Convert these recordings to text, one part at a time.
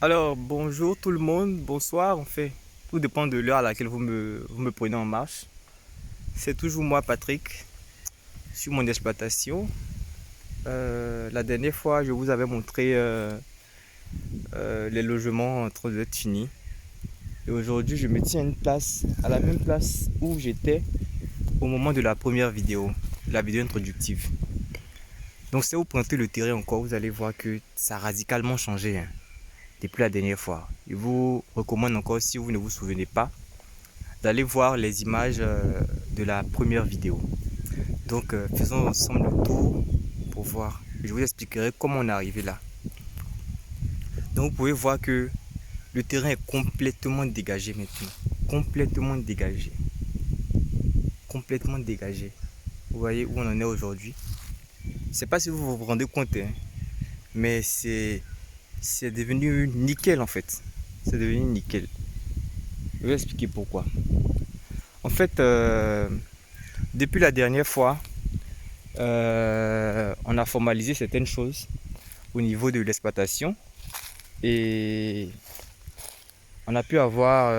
Alors, bonjour tout le monde, bonsoir en fait. Tout dépend de l'heure à laquelle vous me prenez en marche. C'est toujours moi, Patrick, sur mon exploitation. La dernière fois, je vous avais montré les logements en train d'être finis. Et aujourd'hui, je me tiens à une place, à la même place où j'étais au moment de la première vidéo, la vidéo introductive. Donc, si vous prenez le terrain encore, vous allez voir que ça a radicalement changé hein, depuis la dernière fois. Je vous recommande encore, si vous ne vous souvenez pas, d'aller voir les images de la première vidéo. Donc faisons ensemble le tour pour voir. Je vous expliquerai comment on est arrivé là. Donc vous pouvez voir que le terrain est complètement dégagé maintenant. Complètement dégagé. Complètement dégagé. Vous voyez où on en est aujourd'hui. Je ne sais pas si vous vous rendez compte, hein, mais c'est devenu nickel en fait. C'est devenu nickel. Je vais expliquer pourquoi. En fait, depuis la dernière fois, on a formalisé certaines choses au niveau de l'exploitation et on a pu avoir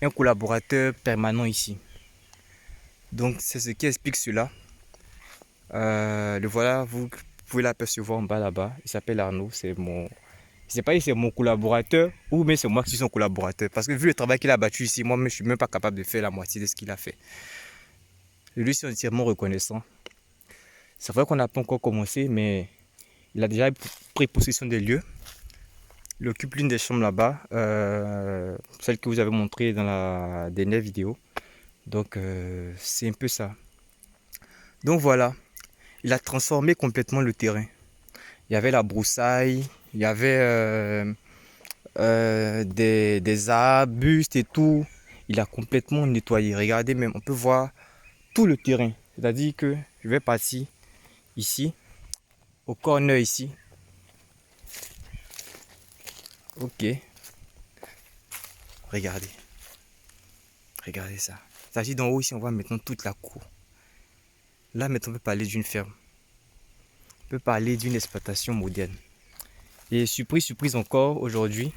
un collaborateur permanent ici. Donc c'est ce qui explique cela. Le voilà, vous pouvez l'apercevoir en bas là-bas. Il s'appelle Arnaud, c'est mon... Je sais pas si c'est mon collaborateur ou mais c'est moi qui suis son collaborateur. Parce que vu le travail qu'il a battu ici, moi je suis même pas capable de faire la moitié de ce qu'il a fait. Je lui suis entièrement reconnaissant. C'est vrai qu'on n'a pas encore commencé, mais il a déjà pris possession des lieux. Il occupe l'une des chambres là-bas, celle que vous avez montrée dans la dernière vidéo. Donc c'est un peu ça. Donc voilà, il a transformé complètement le terrain. Il y avait la broussaille, il y avait des arbustes et tout. Il a complètement nettoyé. Regardez même, on peut voir tout le terrain. C'est-à-dire que je vais partir ici, au corner ici. Ok, regardez. Regardez ça. C'est-à-dire d'en haut ici, on voit maintenant toute la cour. Là maintenant, on peut parler d'une ferme. On peut parler d'une exploitation moderne. Et surprise, surprise encore aujourd'hui,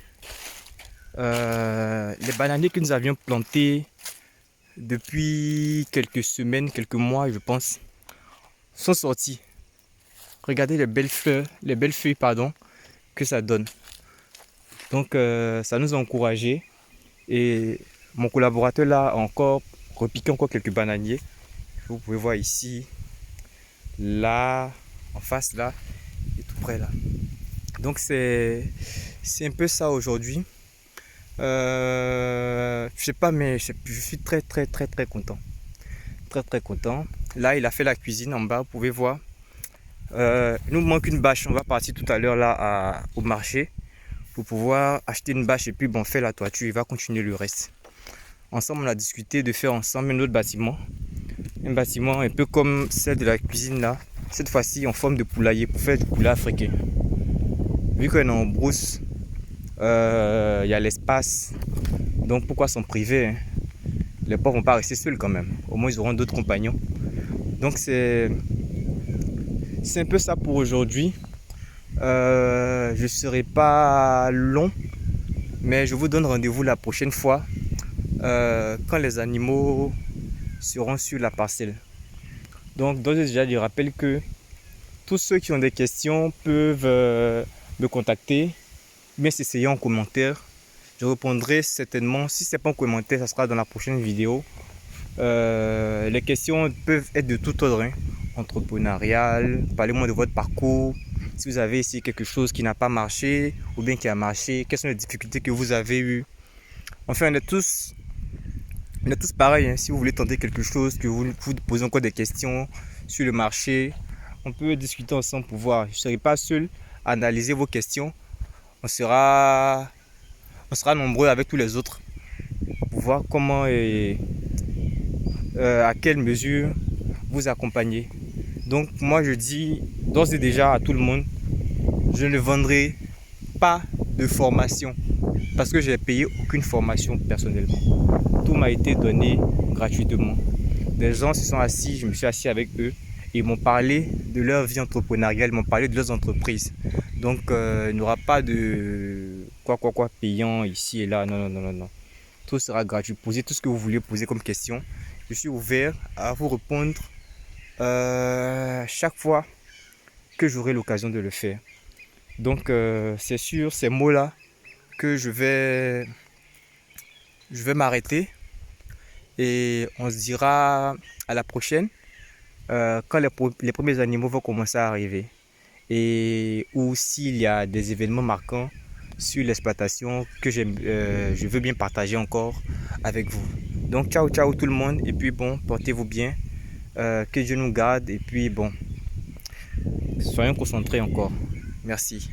les bananiers que nous avions plantés depuis quelques semaines, quelques mois, je pense, sont sortis. Regardez les belles fleurs, les belles feuilles, pardon, que ça donne. Donc, ça nous a encouragés. Et mon collaborateur là a encore repiqué encore quelques bananiers. Vous pouvez voir ici, là, en face là, et tout près là. Donc c'est un peu ça aujourd'hui. Je sais pas, mais je suis très content. Très content. Là, il a fait la cuisine en bas, vous pouvez voir. Il nous manque une bâche. On va partir tout à l'heure là au marché pour pouvoir acheter une bâche et puis bon, faire la toiture. Il va continuer le reste. Ensemble, on a discuté de faire ensemble un autre bâtiment. Un bâtiment un peu comme celle de la cuisine là. Cette fois-ci en forme de poulailler pour faire du poulet africain. Vu qu'on est en brousse, il y a l'espace. Donc pourquoi s'en priver hein? Les pauvres vont pas rester seuls quand même. Au moins ils auront d'autres compagnons. Donc c'est un peu ça pour aujourd'hui. Je ne serai pas long, mais je vous donne rendez-vous la prochaine fois quand les animaux seront sur la parcelle. Donc d'ores et déjà je rappelle que tous ceux qui ont des questions peuvent me contacter, mais s'essayer en commentaire. Je répondrai certainement, si ce n'est pas en commentaire, ça sera dans la prochaine vidéo. Les questions peuvent être de tout ordre, hein. Entrepreneurial, parlez-moi de votre parcours. Si vous avez ici quelque chose qui n'a pas marché ou bien qui a marché, quelles sont les difficultés que vous avez eues. Enfin, on est tous pareils, hein. Si vous voulez tenter quelque chose, que vous posez encore des questions sur le marché, on peut discuter ensemble pour voir. Je ne serai pas seul à analyser vos questions. On sera nombreux avec tous les autres pour voir comment et à quelle mesure vous accompagner. Donc moi je dis d'ores et déjà à tout le monde, je ne vendrai pas de formation parce que j'ai payé aucune formation personnellement. Tout m'a été donné gratuitement. Des gens se sont assis, je me suis assis avec eux Ils m'ont parlé de leur vie entrepreneuriale, ils m'ont parlé de leurs entreprises. Donc, il n'y aura pas de quoi payant ici et là. Non, non, non, non, non. Tout sera gratuit. Posez tout ce que vous voulez poser comme question. Je suis ouvert à vous répondre chaque fois que j'aurai l'occasion de le faire. Donc, c'est sur ces mots-là que je vais m'arrêter et on se dira à la prochaine quand les premiers animaux vont commencer à arriver et ou s'il y a des événements marquants sur l'exploitation que je veux bien partager encore avec vous. Donc ciao ciao tout le monde et puis bon, portez-vous bien, que Dieu nous garde et puis bon, soyons concentrés encore. Merci.